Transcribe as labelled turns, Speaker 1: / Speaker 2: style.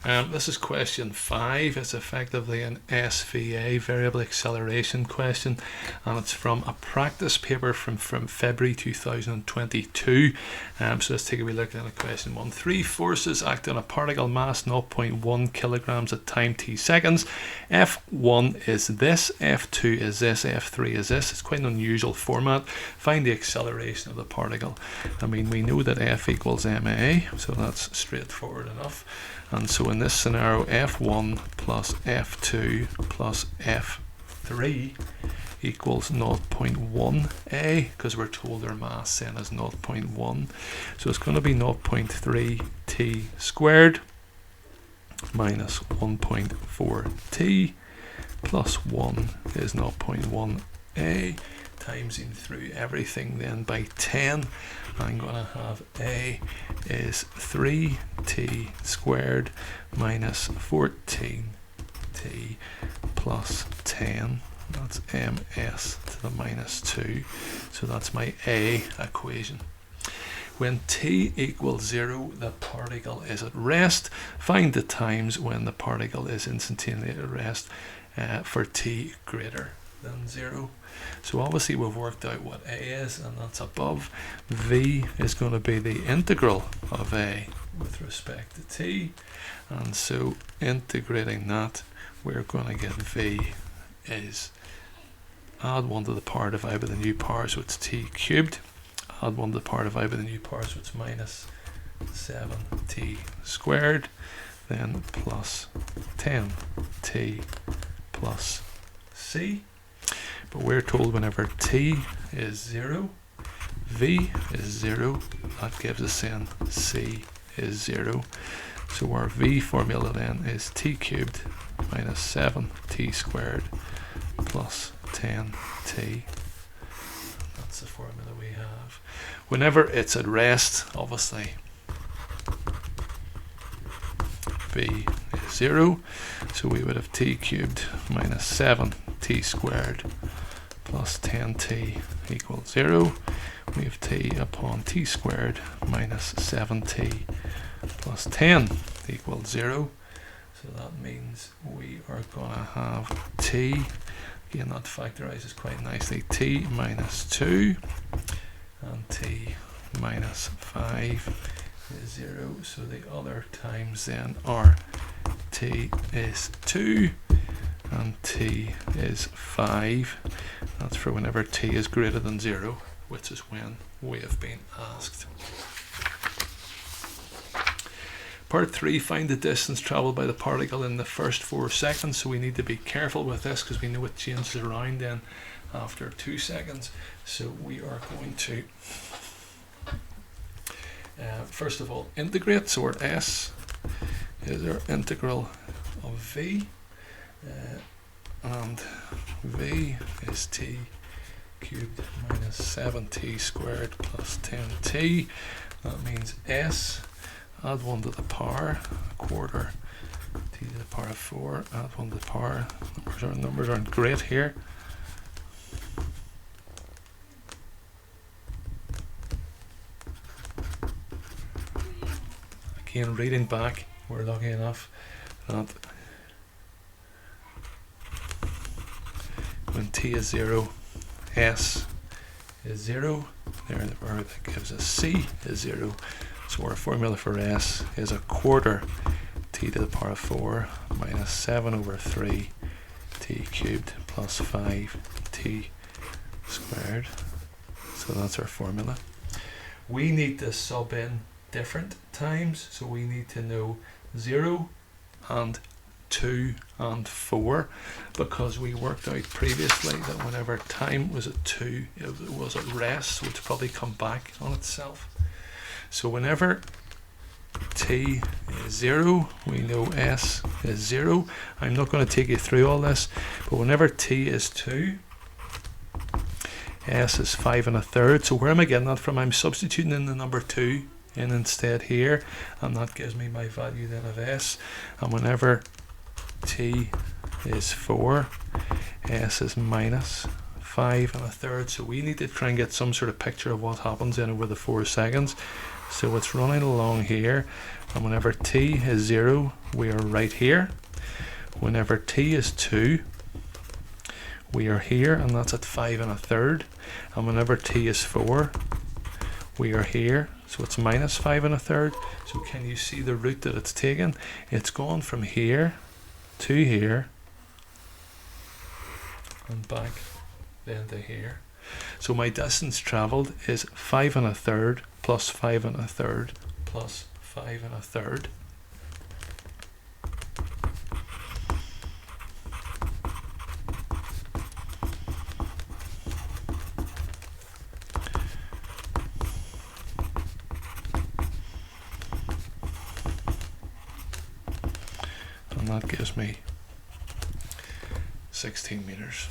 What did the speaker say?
Speaker 1: This is question 5. It's effectively an SVA, variable acceleration question, and it's from a practice paper from February 2022. So let's take a wee look at question 1. 3 forces act on a particle mass 0.1 kilograms at time t seconds. F1 is this, F2 is this, F3 is this. It's quite an unusual format. Find the acceleration of the particle. I mean, we know that F equals ma, so that's straightforward enough. And so in this scenario, F1 plus F2 plus F3 equals 0.1 a, because we're told their mass then is 0.1. So it's going to be 0.3 t squared minus 1.4 t plus 1 is 0.1 a. Timesing through everything then by 10. I'm going to have a is 3t squared minus 14t plus 10. That's ms to the minus 2. So that's my a equation. When t equals 0, the particle is at rest. Find the times when the particle is instantaneously at rest for t greater than 0. So obviously we've worked out what a is, and that's above. V is going to be the integral of a with respect to t, and so integrating that, we're going to get v is add 1 to the power divided by the new power, so it's t cubed. Add 1 to the power divided by the new power, so it's minus 7t squared, then plus 10t plus c. But we're told whenever t is 0, v is 0, that gives us then c is 0. So our v formula then is t cubed minus 7t squared plus 10t. That's the formula we have. Whenever it's at rest, obviously v is 0, so we would have t cubed minus 7t squared plus 10t equals 0. We have t upon t squared minus 7t plus 10 equals 0. So that means we are going to have t, again that factorizes quite nicely, t minus 2 and t minus 5 is 0. So the other times then are t is 2 and t is 5. That's for whenever t is greater than 0, which is when we have been asked. Part 3, find the distance travelled by the particle in the first 4 seconds. So we need to be careful with this because we know it changes around then after 2 seconds. So we are going to first of all integrate. So our s is our integral of v, and v is t cubed minus 7t squared plus 10t. That means s, add 1 to the power, a quarter t to the power of 4, add 1 to the power, numbers aren't great here. Again, reading back, we're lucky enough that when t is 0, s is 0. There, that gives us c is 0. So our formula for s is a quarter t to the power of 4 minus 7 over 3 t cubed plus 5 t squared. So that's our formula. We need to sub in different times, so we need to know 0 and 2 and 4, because we worked out previously that whenever time was at 2, it was at rest, so it's probably come back on itself. So whenever t is 0, we know s is 0. I'm not going to take you through all this, but whenever t is 2, s is 5 1/3. So where am I getting that from? I'm substituting in the number 2 in instead here, and that gives me my value then of s. And whenever t is 4, s is minus 5 1/3. So we need to try and get some sort of picture of what happens then over the 4 seconds. So it's running along here, and whenever t is 0, we are right here. Whenever t is 2, we are here, and that's at 5 1/3. And whenever t is 4, we are here, so it's minus 5 1/3. So can you see the route that it's taken? It's gone from here to here and back then to here. So my distance travelled is 5 1/3 plus 5 1/3 plus 5 1/3. And that gives me 16 meters.